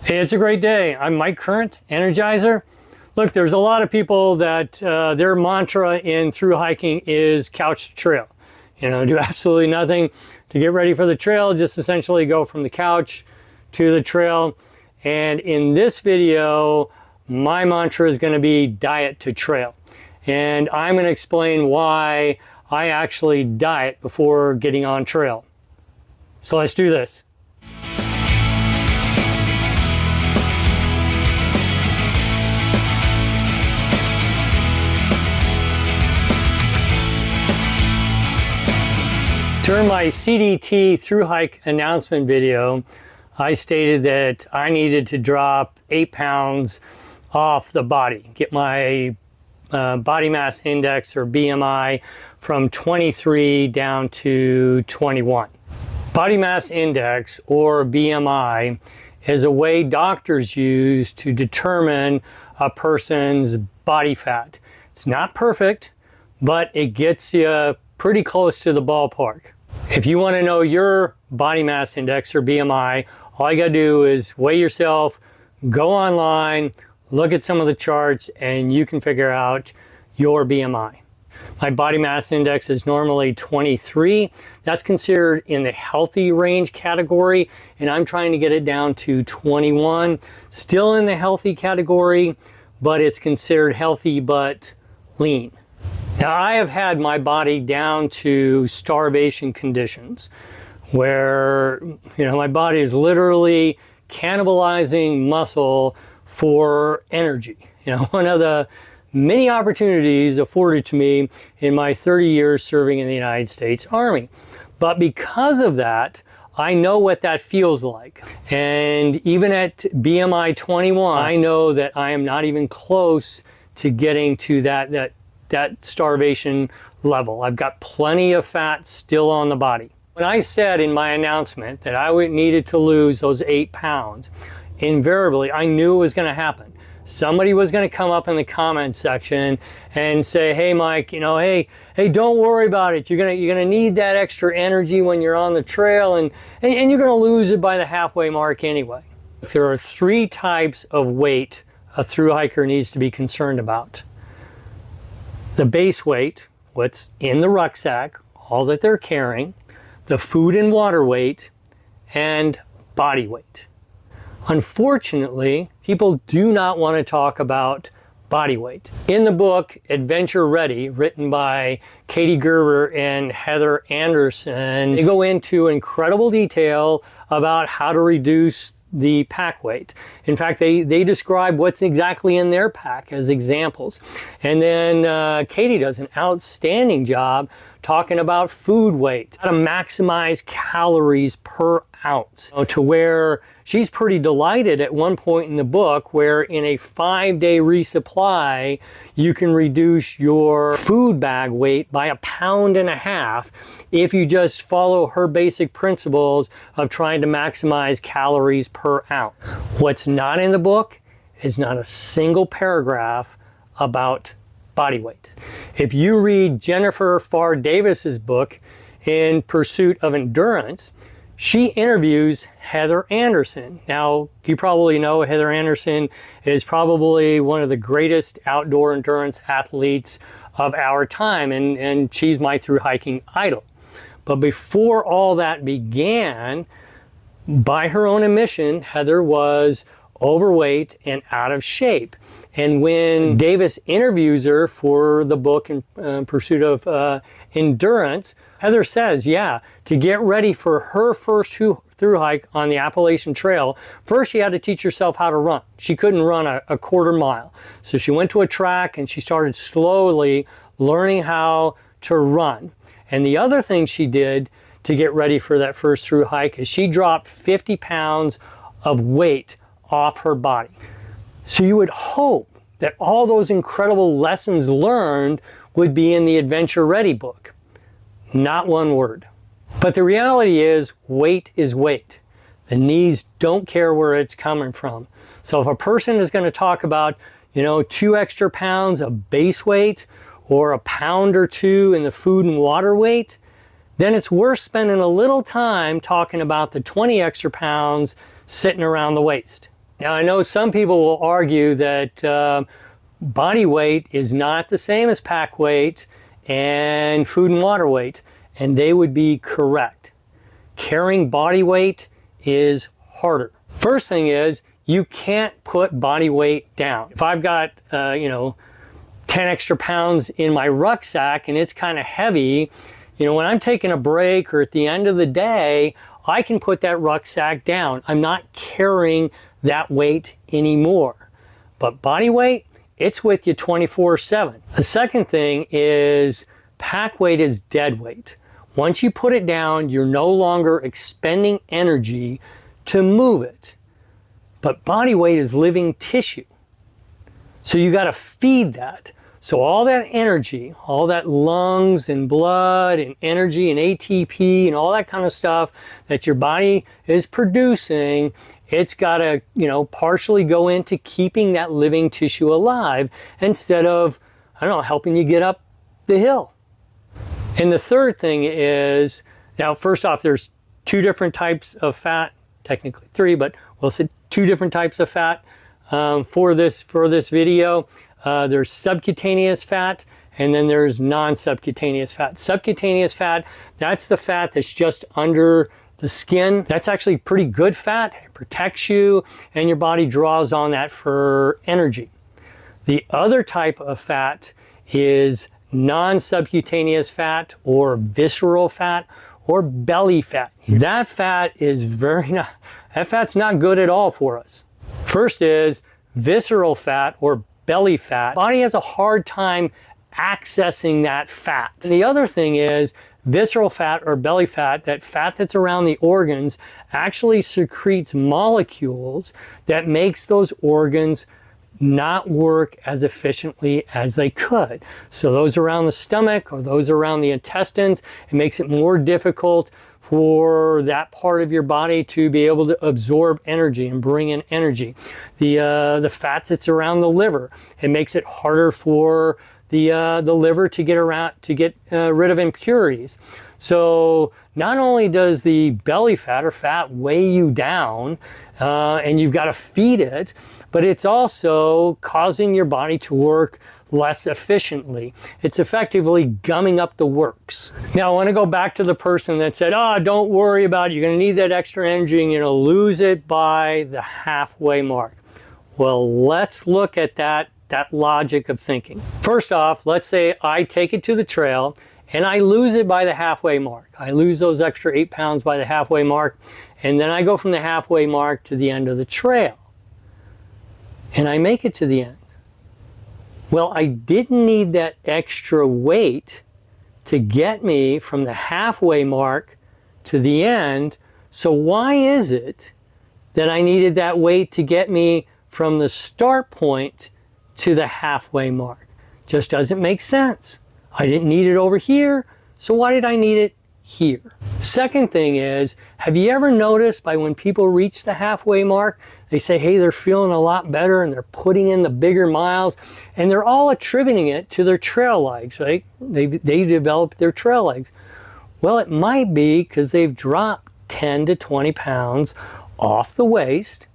Hey, it's a great day. I'm Mike Current, Energizer. Look, there's a lot of people that their mantra in through hiking is couch to trail. You know, do absolutely nothing to get ready for the trail, just essentially go from the couch to the trail. And in this video, my mantra is going to be diet to trail. And I'm going to explain why I actually diet before getting on trail. So let's do this. During my CDT thru-hike announcement video, I stated that I needed to drop 8 pounds off the body, get my body mass index or BMI from 23 down to 21. Body mass index or BMI is a way doctors use to determine a person's body fat. It's not perfect, but it gets you pretty close to the ballpark. If you want to know your body mass index or BMI, all you got to do is weigh yourself, go online, look at some of the charts, and you can figure out your BMI. My body mass index is normally 23. That's considered in the healthy range category, and I'm trying to get it down to 21. Still in the healthy category, but it's considered healthy but lean. Now, I have had my body down to starvation conditions where, my body is literally cannibalizing muscle for energy. One of the many opportunities afforded to me in my 30 years serving in the United States Army. But because of that, I know what that feels like. And even at BMI 21, I know that I am not even close to getting to that starvation level. I've got plenty of fat still on the body. When I said in my announcement that I needed to lose those 8 pounds, invariably I knew it was going to happen. Somebody was going to come up in the comments section and say, hey Mike, hey, don't worry about it. You're gonna need that extra energy when you're on the trail, and you're gonna lose it by the halfway mark anyway. There are 3 types of weight a thru hiker needs to be concerned about. The base weight, what's in the rucksack, all that they're carrying, the food and water weight, and body weight. Unfortunately, people do not want to talk about body weight. In the book Adventure Ready, written by Katie Gerber and Heather Anderson, they go into incredible detail about how to reduce the pack weight. In fact, they describe what's exactly in their pack as examples. And then Katie does an outstanding job talking about food weight, how to maximize calories per ounce, to where she's pretty delighted at one point in the book where in a 5-day resupply, you can reduce your food bag weight by 1.5 pounds if you just follow her basic principles of trying to maximize calories per ounce. What's not in the book is not a single paragraph about body weight. If you read Jennifer Farr Davis's book, In Pursuit of Endurance, she interviews Heather Anderson. Now, you probably know Heather Anderson is probably one of the greatest outdoor endurance athletes of our time, and she's my thru hiking idol. But before all that began, by her own admission, Heather was overweight and out of shape. And when Davis interviews her for the book In Pursuit of Endurance, Heather says, yeah, to get ready for her first thru hike on the Appalachian Trail, first she had to teach herself how to run. She couldn't run a quarter mile. So she went to a track and she started slowly learning how to run. And the other thing she did to get ready for that first thru hike is she dropped 50 pounds of weight off her body. So you would hope that all those incredible lessons learned would be in the Adventure Ready book. Not one word. But the reality is weight is weight. The knees don't care where it's coming from. So if a person is going to talk about, 2 extra pounds of base weight or 1 pound or 2 in the food and water weight, then it's worth spending a little time talking about the 20 extra pounds sitting around the waist. Now, I know some people will argue that body weight is not the same as pack weight and food and water weight, and they would be correct. Carrying body weight is harder. First thing is, you can't put body weight down. If I've got, 10 extra pounds in my rucksack and it's kind of heavy, when I'm taking a break or at the end of the day, I can put that rucksack down. I'm not carrying that weight anymore. But body weight, it's with you 24/7. The second thing is pack weight is dead weight. Once you put it down, you're no longer expending energy to move it. But body weight is living tissue. So you got to feed that. So all that energy, all that lungs and blood and energy and ATP and all that kind of stuff that your body is producing, it's got to, partially go into keeping that living tissue alive instead of, helping you get up the hill. And the third thing is, now first off, there's two different types of fat, technically three, but we'll say two different types of fat for this video. There's subcutaneous fat, and then there's non-subcutaneous fat. Subcutaneous fat, that's the fat that's just under the skin. That's actually pretty good fat. It protects you, and your body draws on that for energy. The other type of fat is non-subcutaneous fat, or visceral fat, or belly fat. That fat is that fat's not good at all for us. First is visceral fat, or belly fat. The body has a hard time accessing that fat. And the other thing is visceral fat or belly fat, that fat that's around the organs, actually secretes molecules that makes those organs not work as efficiently as they could. So those around the stomach or those around the intestines, it makes it more difficult for that part of your body to be able to absorb energy and bring in energy. The fat that's around the liver, it makes it harder for the liver to get rid of impurities. So not only does the belly fat or fat weigh you down, and you've got to feed it, but it's also causing your body to work less efficiently. It's effectively gumming up the works. Now I want to go back to the person that said, don't worry about it, you're going to need that extra energy and lose it by the halfway mark. Well, let's look at that logic of thinking. First off, let's say I take it to the trail and I lose it by the halfway mark. I lose those extra 8 pounds by the halfway mark, and then I go from the halfway mark to the end of the trail. And I make it to the end. Well, I didn't need that extra weight to get me from the halfway mark to the end. So why is it that I needed that weight to get me from the start point to the halfway mark? Just doesn't make sense. I didn't need it over here, so why did I need it here? Second thing is, have you ever noticed by when people reach the halfway mark, they say, hey, they're feeling a lot better and they're putting in the bigger miles, and they're all attributing it to their trail legs, right? They developed their trail legs. Well, it might be because they've dropped 10 to 20 pounds off the waist,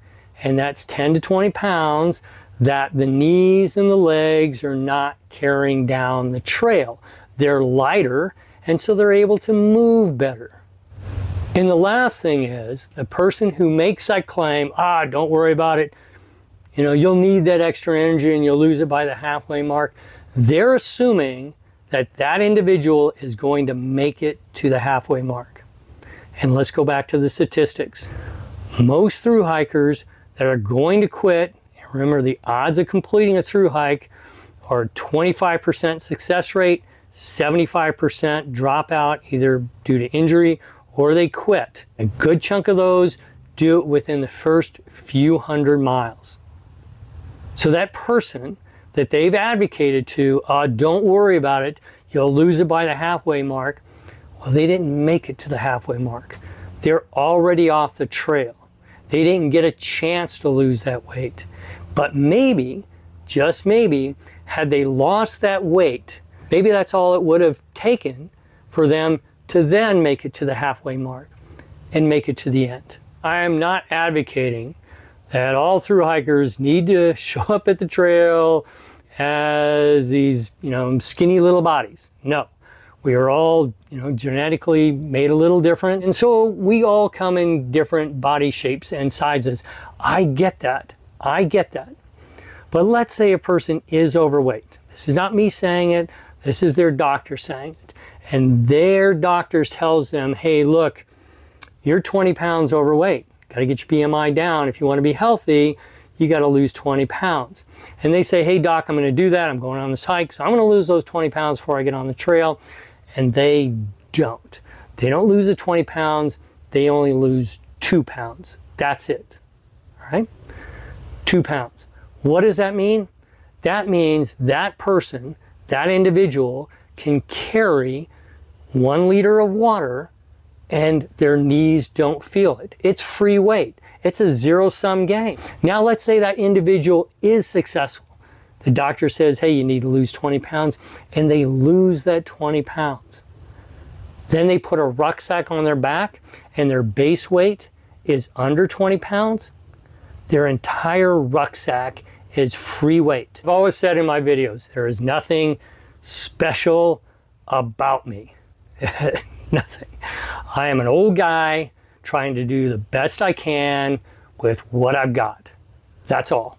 and that's 10 to 20 pounds that the knees and the legs are not carrying down the trail. They're lighter, and so they're able to move better. And the last thing is, the person who makes that claim, don't worry about it, you'll need that extra energy and you'll lose it by the halfway mark, they're assuming that that individual is going to make it to the halfway mark. And let's go back to the statistics. Most thru hikers that are going to quit, remember the odds of completing a thru hike are 25% success rate, 75% dropout either due to injury or they quit. A good chunk of those do it within the first few hundred miles. So that person that they've advocated to, don't worry about it, you'll lose it by the halfway mark, well, they didn't make it to the halfway mark. They're already off the trail. They didn't get a chance to lose that weight. But maybe, just maybe, had they lost that weight, maybe that's all it would have taken for them to then make it to the halfway mark and make it to the end. I am not advocating that all thru hikers need to show up at the trail as these, skinny little bodies. No, we are all, genetically made a little different. And so we all come in different body shapes and sizes. I get that. I get that. But let's say a person is overweight. This is not me saying it. This is their doctor saying it. And their doctor tells them, hey, look, you're 20 pounds overweight. Got to get your BMI down. If you want to be healthy, you got to lose 20 pounds. And they say, hey, doc, I'm going to do that. I'm going on this hike, so I'm going to lose those 20 pounds before I get on the trail. And they don't. They don't lose the 20 pounds. They only lose 2 pounds. That's it. All right? 2 pounds. What does that mean? That means that person, that individual, can carry 1 liter of water and their knees don't feel it. It's free weight. It's a zero-sum game. Now let's say that individual is successful. The doctor says, hey, you need to lose 20 pounds, and they lose that 20 pounds. Then they put a rucksack on their back and their base weight is under 20 pounds. Their entire rucksack is free weight. I've always said in my videos, there is nothing special about me. Nothing. I am an old guy trying to do the best I can with what I've got. That's all.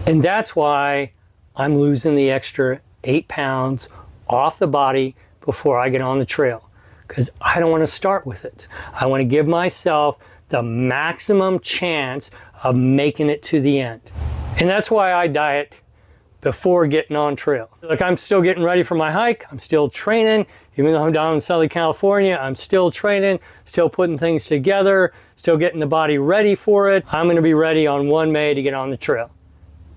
And that's why I'm losing the extra 8 pounds off the body before I get on the trail, because I don't want to start with it. I want to give myself the maximum chance of making it to the end. And that's why I diet before getting on trail. Like, I'm still getting ready for my hike. I'm still training. Even though I'm down in Southern California, I'm still training, still putting things together, still getting the body ready for it. I'm going to be ready on 1 May to get on the trail.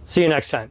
See you next time.